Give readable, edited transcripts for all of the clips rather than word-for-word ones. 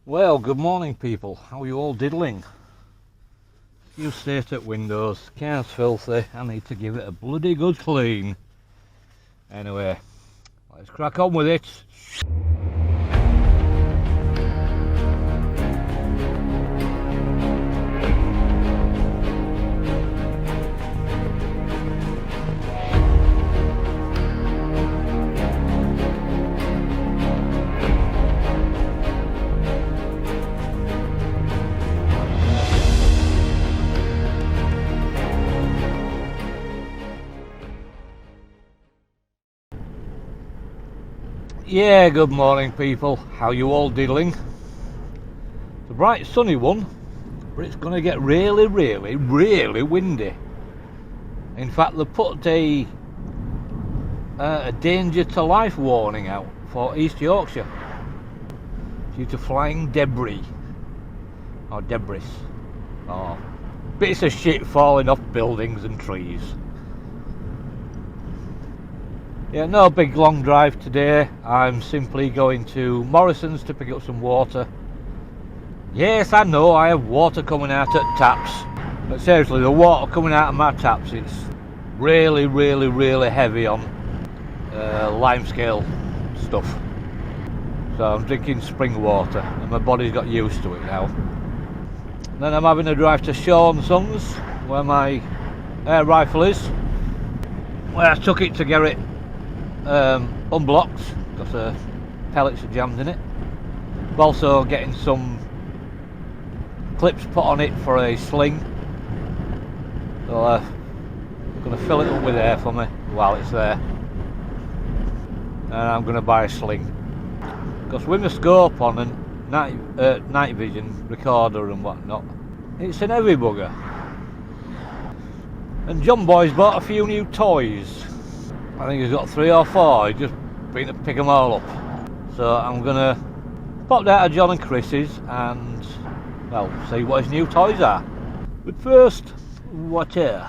Well, good morning people, how are you all diddling? You sit at windows, car's filthy, I need to give it a bloody good clean. Anyway, let's crack on with it. Yeah, good morning people, how you all diddling? It's a bright sunny one, but it's going to get really windy. In fact, they put a danger to life warning out for East Yorkshire due to flying debris, or bits of shit falling off buildings and trees. Yeah, no big long drive today. I'm simply going to Morrison's to pick up some water. Yes, I know I have water coming out at taps, but seriously, the water coming out of my taps, it's really heavy on limescale stuff. So I'm drinking spring water and my body's got used to it now. Then I'm having a drive to Shaw and Sons, where my air rifle is, where I took it to get it unblocked because the pellets are jammed in it. I'm also getting some clips put on it for a sling, so I'm going to fill it up with air for me while it's there, and I'm going to buy a sling because with the scope on and night vision recorder and whatnot, it's an heavy bugger. And John Boy's bought a few new toys. I think he's got 3 or 4, he's just been to pick them all up. So I'm gonna pop down to John and Chris's and, well, see what his new toys are. But first, water.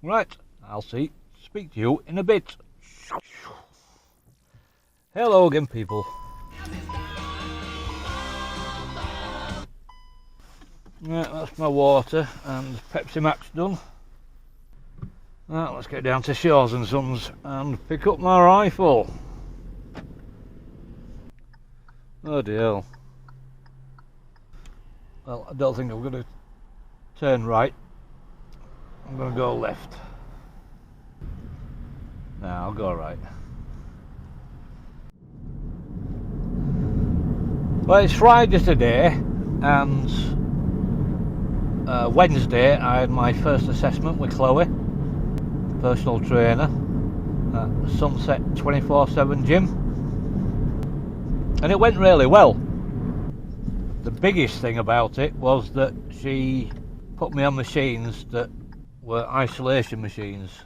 Right, I'll speak to you in a bit. Hello again people. Right, that's my water and Pepsi Max done. Right, let's get down to Shaws and Sons and pick up my rifle. Oh dear. Well, I don't think I'm going to turn right. I'm going to go left. No, I'll go right. Well, it's Friday today, and Wednesday I had my first assessment with Chloe, personal trainer, at Sunset 24/7 gym, and it went really well. The biggest thing about it was that she put me on machines that were isolation machines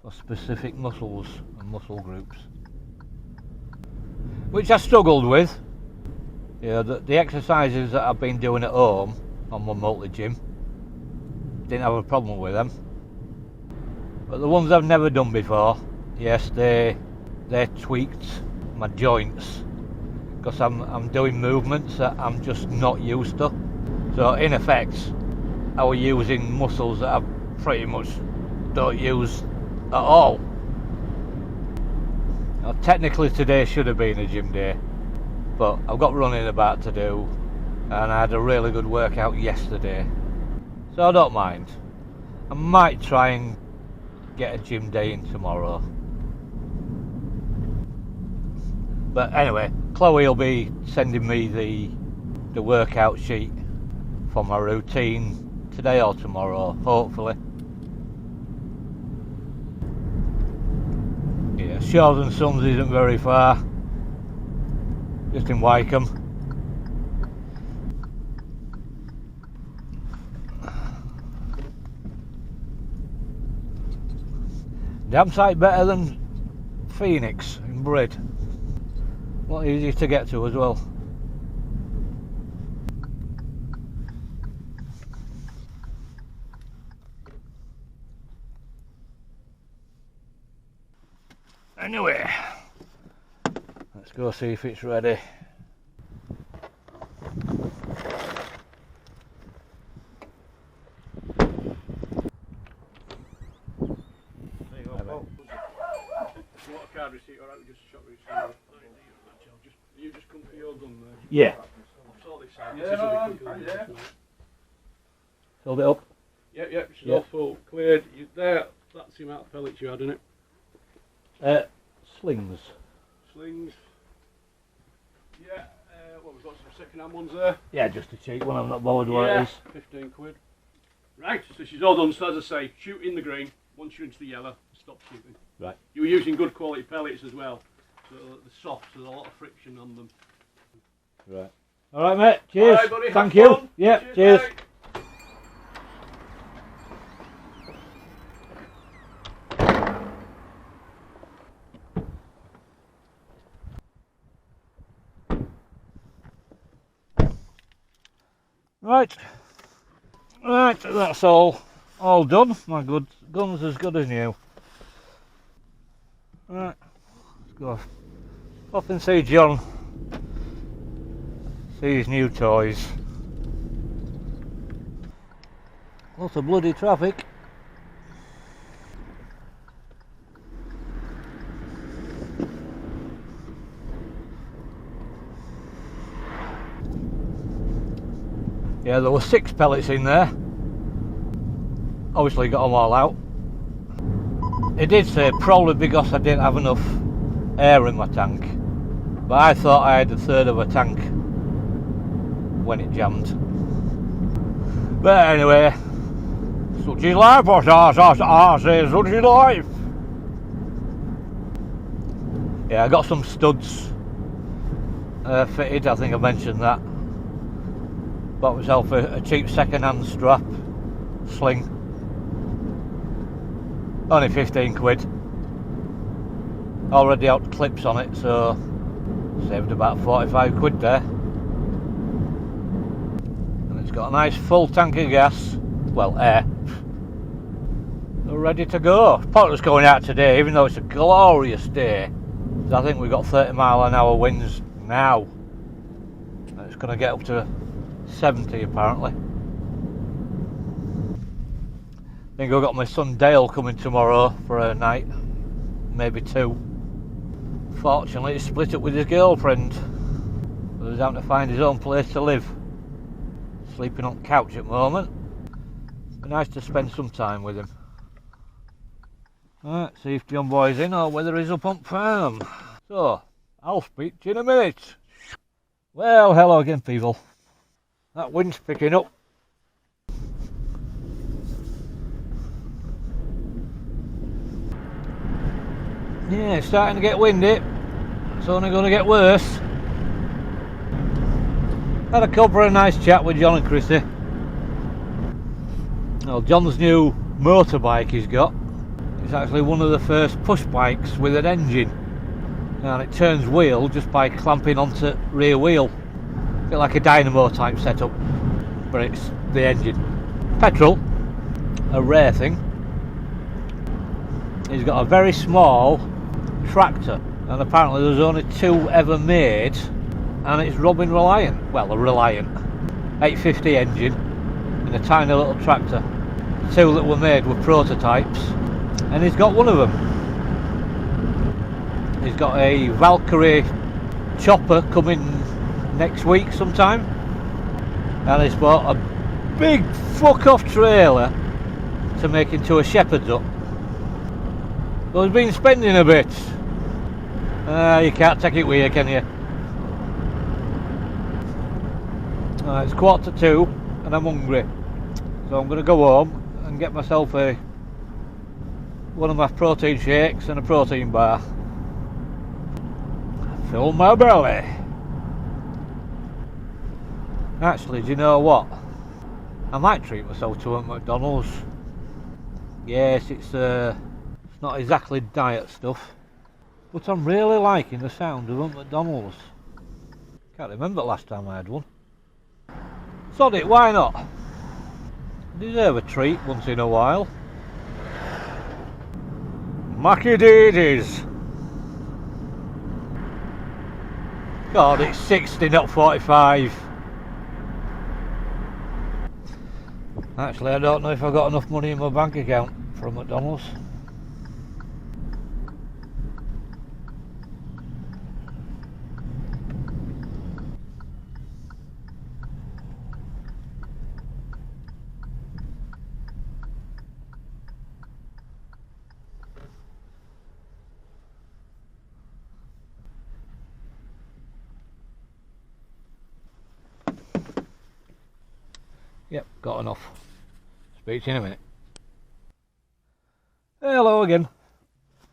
for specific muscles and muscle groups, which I struggled with. Yeah, the exercises that I've been doing at home on my multi-gym, didn't have a problem with them. But the ones I've never done before, yes, they tweaked my joints because I'm doing movements that I'm just not used to. So in effect, I was using muscles that I pretty much don't use at all. Now, technically today should have been a gym day, but I've got running about to do, and I had a really good workout yesterday, so I don't mind. I might try and get a gym day in tomorrow. But anyway, Chloe will be sending me the workout sheet for my routine today or tomorrow, hopefully. Yeah, Shaws and Sons isn't very far, just in Wycombe. Damn sight better than Phoenix in Brid. A lot easier to get to as well. Anyway, let's go see if it's ready. You just come for your gun there. Yeah. Yeah. Filled it up. Yep, it's all full, cleared. There, that's the amount of pellets you had in it. Slings. Slings. Yeah, well, we've got some second-hand ones there. Yeah, just a cheap one. I'm not bothered what it is. 15 quid. Right, so she's all done. So as I say, shoot in the green. Once you're into the yellow, stop shooting. Right. You were using good quality pellets as well. So they're soft, so there's a lot of friction on them. Right. All right, mate. Cheers. All right, buddy, thank have you. fun. Yeah. Cheers. Mate. Right, that's all done. My gun's as good as new. Right, let's go off and see John. See his new toys. Lots of bloody traffic. Yeah, there were 6 pellets in there. Obviously got them all out. It did say probably because I didn't have enough air in my tank, but I thought I had a third of a tank when it jammed. But anyway, such is life, I say, such is life. Yeah, I got some studs fitted, I think I mentioned that. Bought myself a cheap second-hand strap sling. Only 15 quid. Already out clips on it, so saved about 45 quid there. And it's got a nice full tank of gas, well, air. We're ready to go. Pointless going out today, even though it's a glorious day. I think we've got 30-mile-an-hour winds now. And it's going to get up to 70 apparently. I think I've got my son Dale coming tomorrow for a night, maybe 2. Fortunately, he's split up with his girlfriend, so he's having to find his own place to live. Sleeping on the couch at the moment. Be nice to spend some time with him. Right, see if John Boy's in or whether he's up on farm. So, I'll speak to you in a minute. Well, hello again, people. That wind's picking up. Yeah, it's starting to get windy. It's only going to get worse. Had a couple of nice chat with John and Chrissy. Well, John's new motorbike he's got. It's actually one of the first push bikes with an engine. And it turns wheel just by clamping onto rear wheel. A bit like a dynamo type setup, but it's the engine. Petrol, a rare thing. He's got a very small tractor, and apparently there's only 2 ever made, and it's Robin Reliant. Well, a Reliant 850 engine in a tiny little tractor. 2 that were made were prototypes, and he's got one of them. He's got a Valkyrie chopper coming next week sometime, and he's bought a big fuck off trailer to make into a shepherd's hut. So he's been spending a bit. You can't take it with you, can you? It's 1:45 and I'm hungry, so I'm going to go home and get myself one of my protein shakes and a protein bar. Fill my belly. Actually, do you know what? I might treat myself to a McDonalds. Yes, it's not exactly diet stuff, but I'm really liking the sound of a McDonald's. Can't remember the last time I had one. Sod it, why not? I deserve a treat once in a while. Mackie Deedies. God, it's 60, not 45. Actually, I don't know if I've got enough money in my bank account for a McDonald's. Yep, got enough. Speak to you in a minute. Hello again.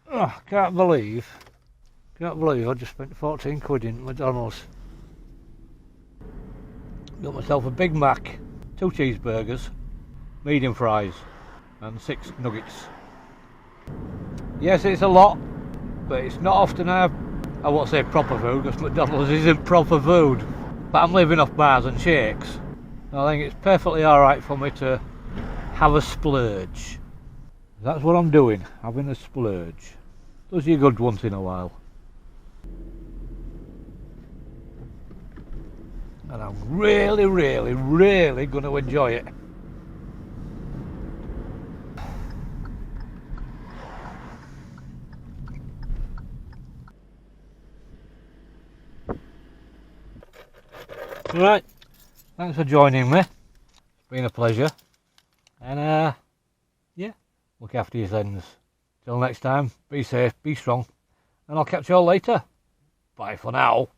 Oh, can't believe I just spent 14 quid in McDonald's. Got myself a Big Mac, 2 cheeseburgers, medium fries and 6 nuggets. Yes, it's a lot, but it's not often I won't say proper food because McDonald's isn't proper food, but I'm living off bars and shakes. I think it's perfectly alright for me to have a splurge. That's what I'm doing, having a splurge. Does you good once in a while. And I'm really going to enjoy it. Right, thanks for joining me. It's been a pleasure. And yeah, look after your things. Till next time, be safe, be strong, and I'll catch you all later. Bye for now.